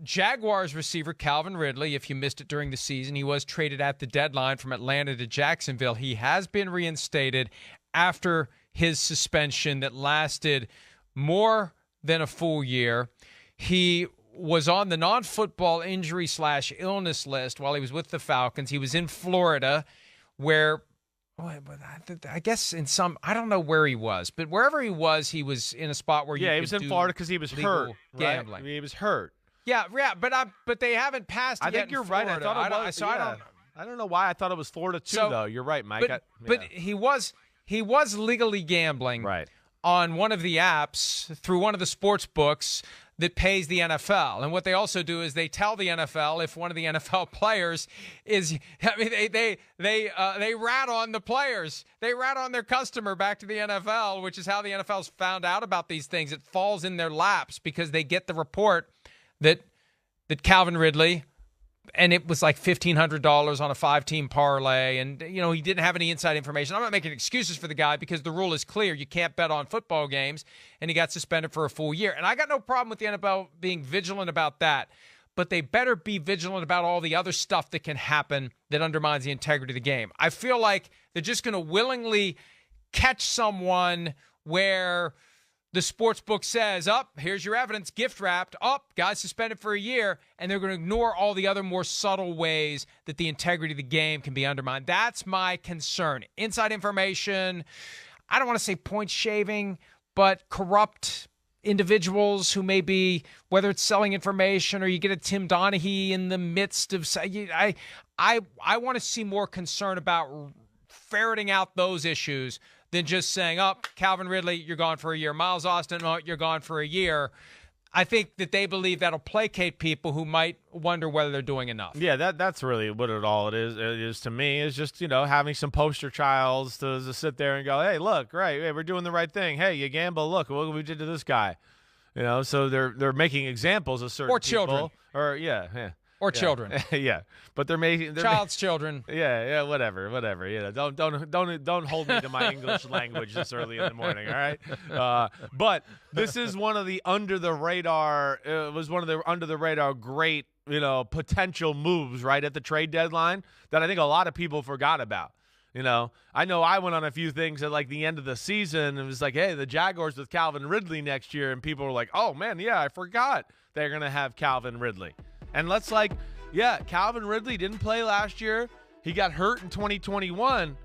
Jaguars receiver Calvin Ridley, if you missed it during the season, he was traded at the deadline from Atlanta to Jacksonville. He has been reinstated after his suspension that lasted more than a full year. He was on the non-football injury/illness list while he was with the Falcons. He was in Florida where, I guess I don't know where he was, but wherever he was in a spot where he was in Florida because he was hurt. Gambling. Right? He was hurt. Yeah, but they haven't passed. I think you're right. I thought it was. I don't know why I thought it was Florida too, though. You're right, Mike. But he was legally gambling on one of the apps through one of the sports books that pays the NFL. And what they also do is they tell the NFL if one of the NFL players is, they rat on the players. They rat on their customer back to the NFL, which is how the NFL's found out about these things. It falls in their laps because they get the report that Calvin Ridley, and it was like $1,500 on a 5-team parlay, and he didn't have any inside information. I'm not making excuses for the guy because the rule is clear. You can't bet on football games, and he got suspended for a full year. And I got no problem with the NFL being vigilant about that, but they better be vigilant about all the other stuff that can happen that undermines the integrity of the game. I feel like they're just going to willingly catch someone where the sports book says, here's your evidence, gift wrapped, guy's suspended for a year, and they're going to ignore all the other more subtle ways that the integrity of the game can be undermined. That's my concern. Inside information, I don't want to say point shaving, but corrupt individuals who may be, whether it's selling information or you get a Tim Donaghy in the midst of, I want to see more concern about ferreting out those issues than just saying, Calvin Ridley, you're gone for a year. Miles Austin, you're gone for a year. I think that they believe that'll placate people who might wonder whether they're doing enough. Yeah, that's really what it is to me, is just, having some poster childs to sit there and go, hey, look, hey, we're doing the right thing. Hey, you gamble, look what we did to this guy. So they're making examples of certain children. People. Or children. Yeah. But they're child's children. Yeah, whatever. Don't hold me to my English language this early in the morning, all right? But this is one of the under the radar great, potential moves right at the trade deadline that I think a lot of people forgot about. I know I went on a few things at like the end of the season and it was like, hey, the Jaguars with Calvin Ridley next year, and people were like, oh man, yeah, I forgot they're going to have Calvin Ridley. And Calvin Ridley didn't play last year. He got hurt in 2021,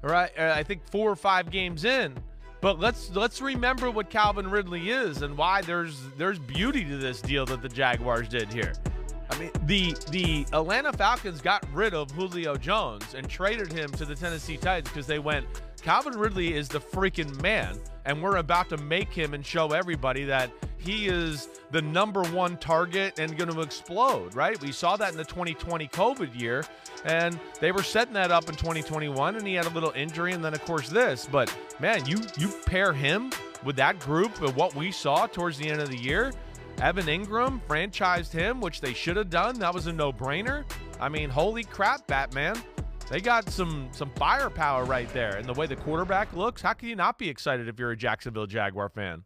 right? I think 4 or 5 games in. But let's remember what Calvin Ridley is and why there's beauty to this deal that the Jaguars did here. I mean, the Atlanta Falcons got rid of Julio Jones and traded him to the Tennessee Titans because they went, Calvin Ridley is the freaking man, and we're about to make him and show everybody that he is the number one target and going to explode, right? We saw that in the 2020 COVID year, and they were setting that up in 2021, and he had a little injury, and then, of course, this. But, man, you pair him with that group of what we saw towards the end of the year. Evan Ingram franchised him, which they should have done. That was a no-brainer. I mean, holy crap, Batman. They got some firepower right there. And the way the quarterback looks, how can you not be excited if you're a Jacksonville Jaguar fan?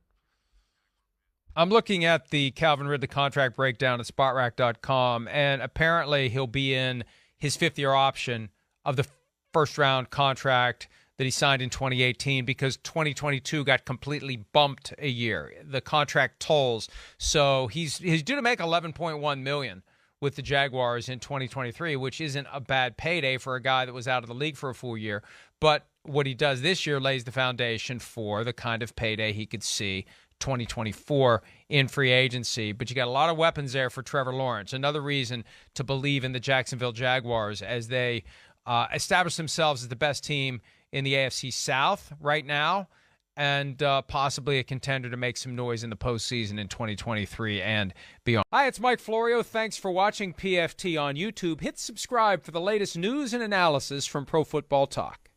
I'm looking at the Calvin Ridley contract breakdown at SpotRack.com, and apparently he'll be in his 5th-year option of the first-round contract that he signed in 2018 because 2022 got completely bumped a year. The contract tolls. So he's due to make $11.1 million with the Jaguars in 2023, which isn't a bad payday for a guy that was out of the league for a full year. But what he does this year lays the foundation for the kind of payday he could see 2024 in free agency. But you got a lot of weapons there for Trevor Lawrence. Another reason to believe in the Jacksonville Jaguars as they establish themselves as the best team in the AFC South right now, and possibly a contender to make some noise in the postseason in 2023 and beyond. Hi, it's Mike Florio. Thanks for watching PFT on YouTube. Hit subscribe for the latest news and analysis from Pro Football Talk.